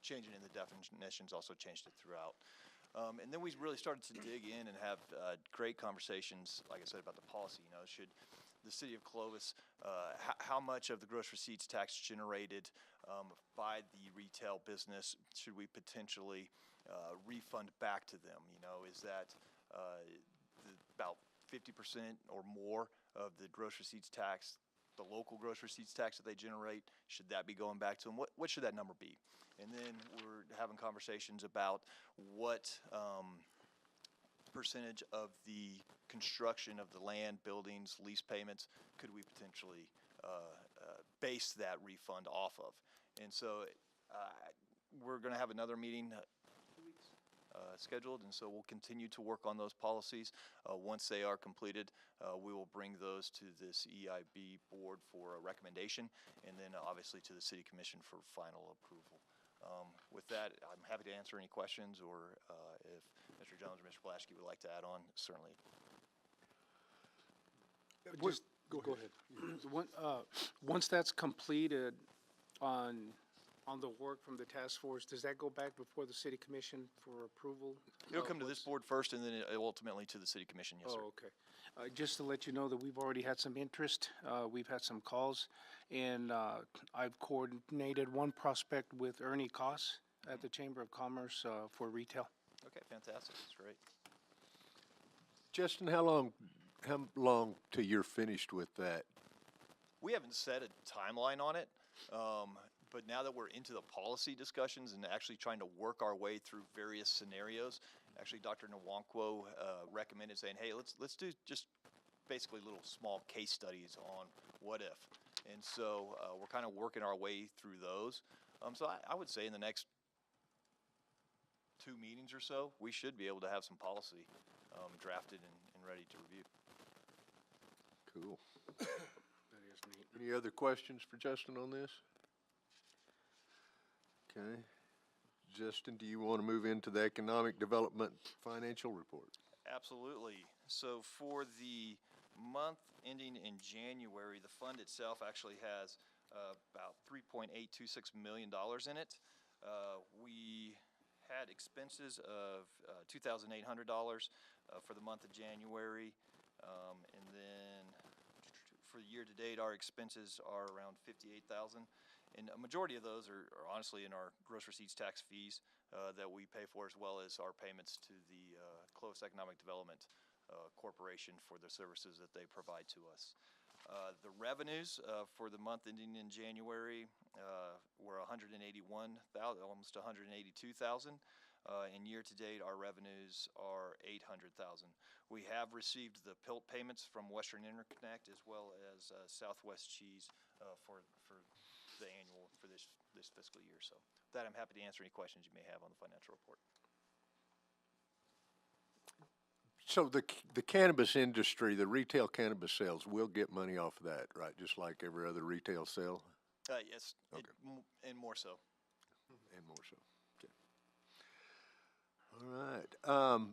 changing in the definitions also changed it throughout. And then we really started to dig in and have great conversations, like I said, about the policy. You know, should the city of Clovis, how much of the gross receipts tax generated by the retail business should we potentially refund back to them? You know, is that about 50% or more of the gross receipts tax, the local gross receipts tax that they generate, should that be going back to them? What should that number be? And then we're having conversations about what percentage of the construction of the land, buildings, lease payments could we potentially base that refund off of. And so we're going to have another meeting 2 weeks scheduled, and so we'll continue to work on those policies. Once they are completed, we will bring those to this EIB board for a recommendation, and then obviously to the City Commission for final approval. With that, I'm happy to answer any questions, or if Mr. Jones or Mr. Blaschke would like to add on, certainly. Just go ahead. Once that's completed on the work from the task force, does that go back before the City Commission for approval? It'll come to this board first, and then ultimately to the City Commission. Yes, sir. Oh, okay. Just to let you know that we've already had some interest. We've had some calls, and I've coordinated one prospect with Ernie Koss at the Chamber of Commerce for retail. Okay, fantastic. That's great. Justin, how long till you're finished with that? We haven't set a timeline on it, but now that we're into the policy discussions and actually trying to work our way through various scenarios, actually Dr. Nwankwo recommended saying, hey, let's do just basically little small case studies on what if. And so we're kind of working our way through those. So I would say in the next 2 meetings or so, we should be able to have some policy drafted and ready to review. Cool. That is neat. Any other questions for Justin on this? Okay. Justin, do you want to move into the economic development financial report? Absolutely. So for the month ending in January, the fund itself actually has about $3.826 million in it. We had expenses of $2,800 for the month of January, and then for the year to date, our expenses are around $58,000. And a majority of those are honestly in our gross receipts tax fees that we pay for, as well as our payments to the Clovis Economic Development Corporation for the services that they provide to us. The revenues for the month ending in January were $181,000, almost $182,000. And year to date, our revenues are $800,000. We have received the PILT payments from Western Interconnect, as well as Southwest Cheese for the annual for this fiscal year. So with that, I'm happy to answer any questions you may have on the financial report. So the cannabis industry, the retail cannabis sales, will get money off of that, right? Just like every other retail sale? Yes, okay. And more so. And more so. Okay. All right.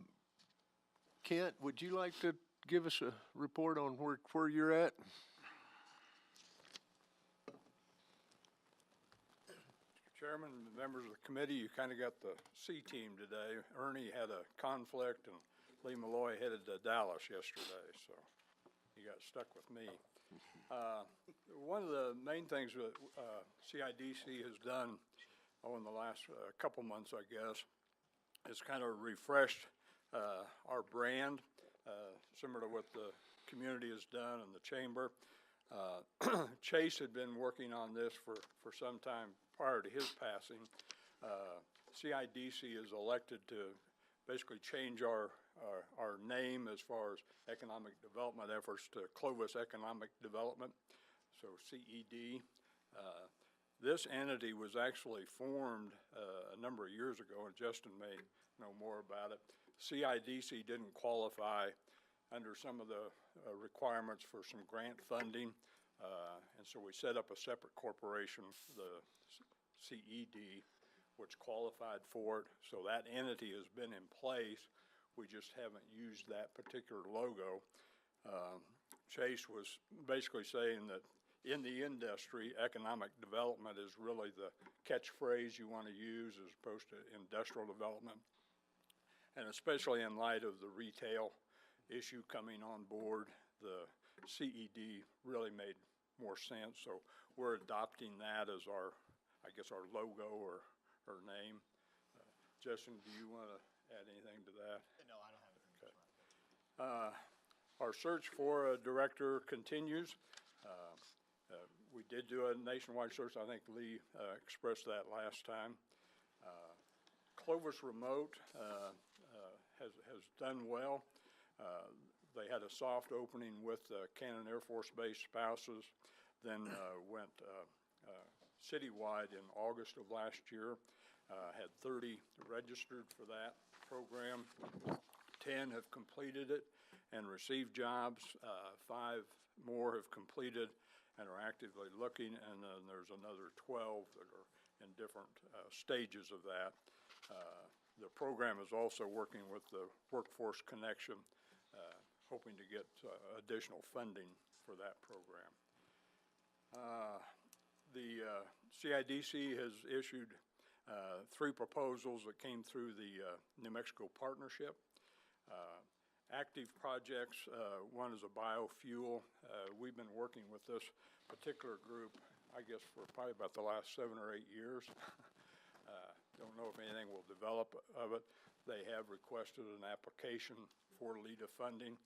Kent, would you like to give us a report on where you're at? Chairman, members of the committee, you kind of got the C team today. Ernie had a conflict, and Lee Malloy headed to Dallas yesterday, so he got stuck with me. One of the main things that CIDC has done in the last couple months, I guess, is kind of refreshed our brand, similar to what the community has done and the chamber. Chase had been working on this for some time prior to his passing. CIDC is elected to basically change our name as far as economic development efforts to Clovis Economic Development, so CED. This entity was actually formed a number of years ago, and Justin may know more about it. CIDC didn't qualify under some of the requirements for some grant funding, and so we set up a separate corporation, the CED, which qualified for it. So that entity has been in place. We just haven't used that particular logo. Chase was basically saying that in the industry, economic development is really the catchphrase you want to use as opposed to industrial development. And especially in light of the retail issue coming on board, the CED really made more sense. So we're adopting that as our, I guess, our logo or name. Justin, do you want to add anything to that? No, I don't have anything. Okay. Our search for a director continues. We did do a nationwide search. I think Lee expressed that last time. Clovis Remote has done well. They had a soft opening with Cannon Air Force Base spouses, then went citywide in August of last year. Had 30 registered for that program. 10 have completed it and received jobs. 5 more have completed and are actively looking, and then there's another 12 that are in different stages of that. The program is also working with the Workforce Connection, hoping to get additional funding for that program. The CIDC has issued 3 proposals that came through the New Mexico Partnership. Active projects, one is a biofuel. We've been working with this particular group, I guess, for probably about the last 7 or 8 years. Don't know if anything will develop of it. They have requested an application for LEDA funding,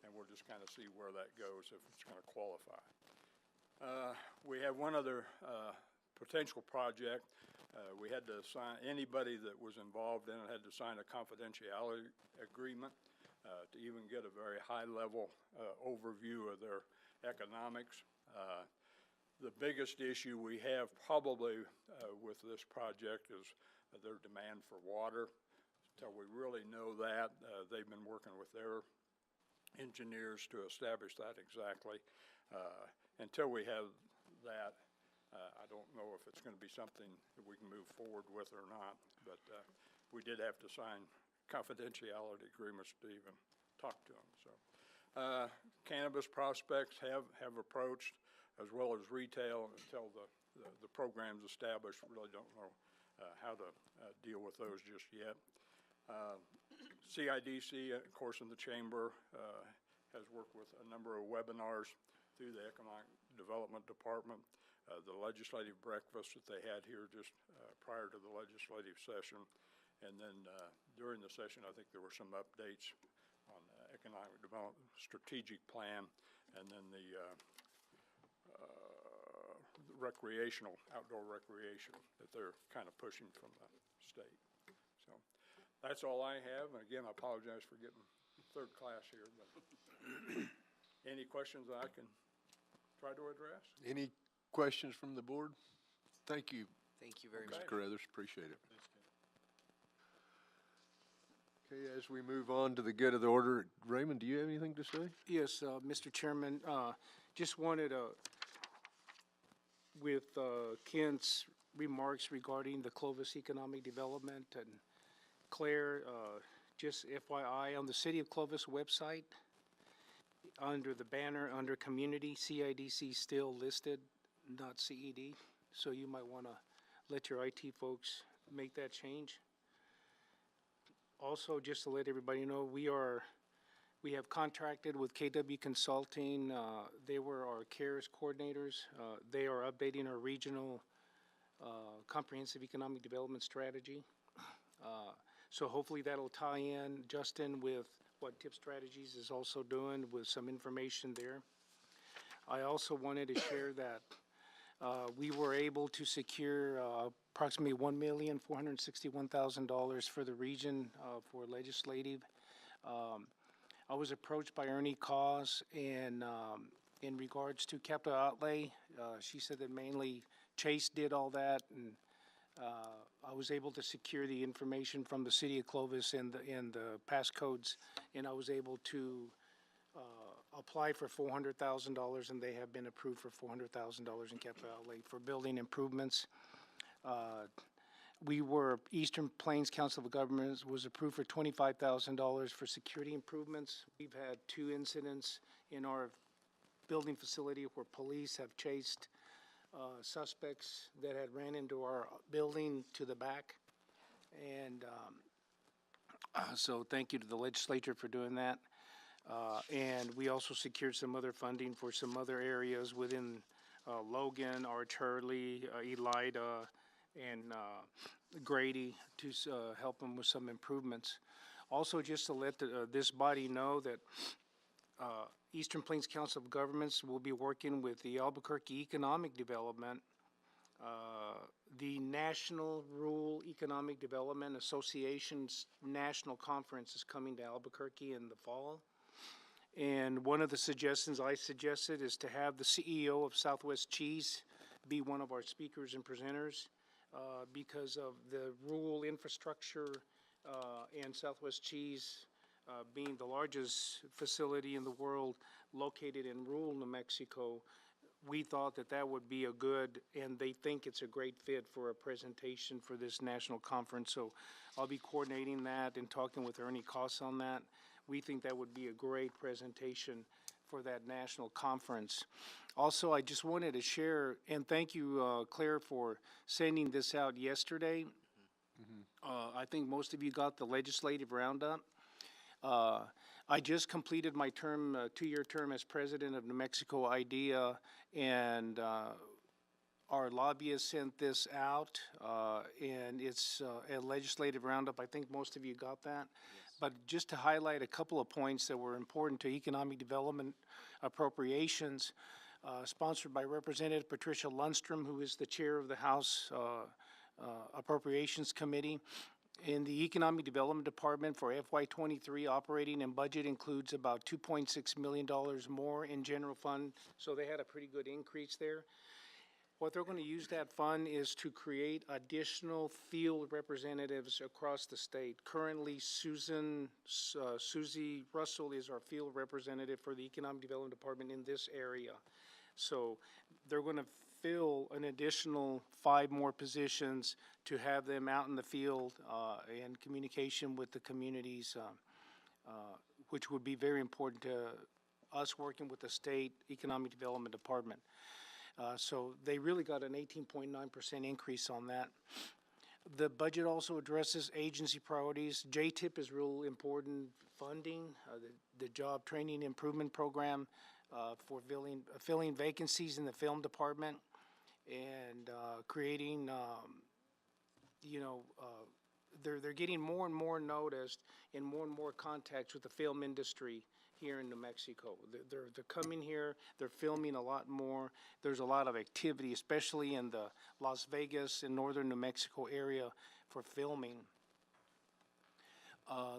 and we'll just kind of see where that goes, if it's going to qualify. We have one other potential project. We had to sign, anybody that was involved in it had to sign a confidentiality agreement to even get a very high-level overview of their economics. The biggest issue we have probably with this project is their demand for water. Until we really know that, they've been working with their engineers to establish that exactly. Until we have that, I don't know if it's going to be something that we can move forward with or not, but we did have to sign confidentiality agreements to even talk to them. So, cannabis prospects have approached, as well as retail. Until the program's established, we really don't know how to deal with those just yet. CIDC, of course, in the chamber, has worked with a number of webinars through the Economic Development Department. The legislative breakfast that they had here just prior to the legislative session. And then during the session, I think there were some updates on economic development strategic plan, and then the recreational, outdoor recreation that they're kind of pushing from the state. So that's all I have. And again, I apologize for getting third class here, but any questions that I can try to address? Any questions from the board? Thank you. Thank you very much. Mr. Carruthers, appreciate it. Okay, as we move on to the good of the order, Raymond, do you have anything to say? Yes, Mr. Chairman, just wanted to, with Kent's remarks regarding the Clovis economic development, and Claire, just FYI, on the City of Clovis website, under the banner, under community, CIDC still listed, not CED. So you might want to let your IT folks make that change. Also, just to let everybody know, we have contracted with KW Consulting. They were our CARES coordinators. They are updating our regional comprehensive economic development strategy. So hopefully that'll tie in, Justin, with what Tip Strategies is also doing with some information there. I also wanted to share that we were able to secure approximately $1,461,000 for the region for legislative. I was approached by Ernie Cause, and in regards to capital outlay, she said that mainly Chase did all that, and I was able to secure the information from the City of Clovis and the passcodes, and I was able to apply for $400,000, and they have been approved for $400,000 in capital outlay for building improvements. Eastern Plains Council of Governments was approved for $25,000 for security improvements. We've had 2 incidents in our building facility where police have chased suspects that had ran into our building to the back. And so thank you to the legislature for doing that. And we also secured some other funding for some other areas within Logan, Arch Hurley, Elida, and Grady to help them with some improvements. Also, just to let this body know that Eastern Plains Council of Governments will be working with the Albuquerque Economic Development. The National Rural Economic Development Association's National Conference is coming to Albuquerque in the fall. And one of the suggestions I suggested is to have the CEO of Southwest Cheese be one of our speakers and presenters because of the rural infrastructure and Southwest Cheese being the largest facility in the world located in rural New Mexico. We thought that that would be a good, and they think it's a great fit for a presentation for this national conference. So I'll be coordinating that and talking with Ernie Koss on that. We think that would be a great presentation for that national conference. Also, I just wanted to share, and thank you, Claire, for sending this out yesterday. I think most of you got the legislative roundup. I just completed my term, two-year term as president of New Mexico IDEA, and our lobbyist sent this out, and it's a legislative roundup. I think most of you got that. But just to highlight a couple of points that were important to economic development appropriations, sponsored by Representative Patricia Lundstrom, who is the chair of the House Appropriations Committee. In the Economic Development Department for FY23, operating and budget includes about $2.6 million more in general fund, so they had a pretty good increase there. What they're going to use that fund is to create additional field representatives across the state. Currently, Susie Russell is our field representative for the Economic Development Department in this area. So they're going to fill an additional 5 more positions to have them out in the field and communication with the communities, which would be very important to us working with the state Economic Development Department. So they really got an 18.9% increase on that. The budget also addresses agency priorities. JTIP is real important funding, the Job Training Improvement Program for filling vacancies in the film department and creating, they're getting more and more noticed and more contacts with the film industry here in New Mexico. They're coming here, they're filming a lot more. There's a lot of activity, especially in the Las Vegas and northern New Mexico area for filming.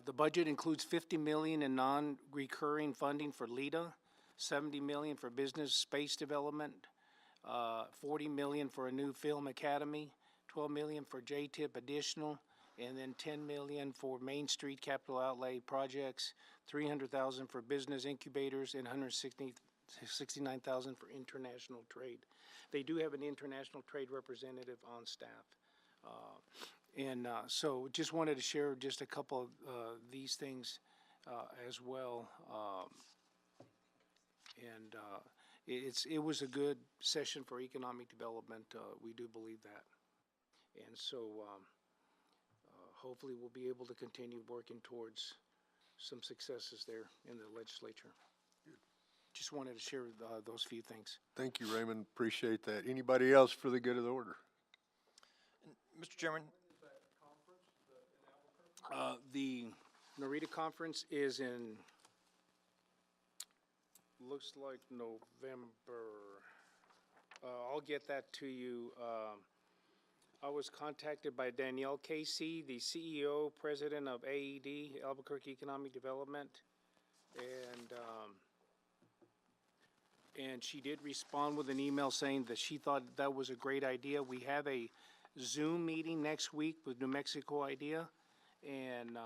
The budget includes $50 million in non-recurring funding for LIDA, $70 million for business space development, $40 million for a new film academy, $12 million for JTIP additional, and then $10 million for Main Street capital outlay projects, $300,000 for business incubators, and $169,000 for international trade. They do have an international trade representative on staff. So just wanted to share just a couple of these things as well. It was a good session for economic development. We do believe that. And so hopefully we'll be able to continue working towards some successes there in the legislature. Just wanted to share those few things. Thank you, Raymond. Appreciate that. Anybody else for the good of the order? Mr. Chairman, The Narita Conference is in, looks like November. I'll get that to you. I was contacted by Danielle Casey, the CEO, president of AED, Albuquerque Economic Development, and she did respond with an email saying that she thought that was a great idea. We have a Zoom meeting next week with New Mexico IDEA, and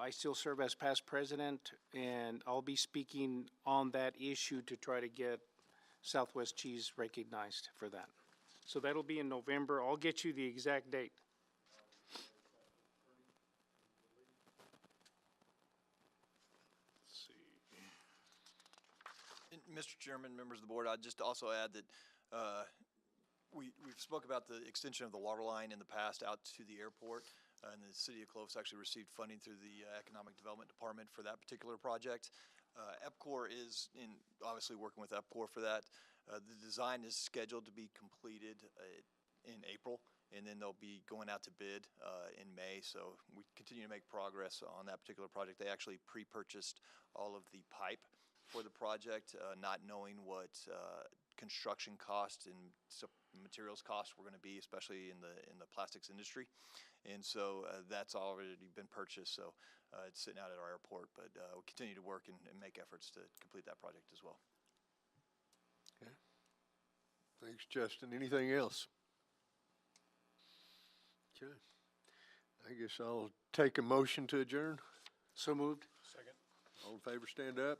I still serve as past president, and I'll be speaking on that issue to try to get Southwest Cheese recognized for that. So that'll be in November. I'll get you the exact date. Mr. Chairman, members of the board, I'd just also add that we've spoke about the extension of the water line in the past out to the airport, and the city of Clovis actually received funding through the Economic Development Department for that particular project. EPCOR is obviously working with EPCOR for that. The design is scheduled to be completed in April, and then they'll be going out to bid in May. So we continue to make progress on that particular project. They actually pre-purchased all of the pipe for the project, not knowing what construction costs and materials costs were going to be, especially in the plastics industry. And so that's already been purchased. So it's sitting out at our airport, but we'll continue to work and make efforts to complete that project as well. Okay. Thanks, Justin. Anything else? Okay. I guess I'll take a motion to adjourn. So moved. Second. All in favor, stand up.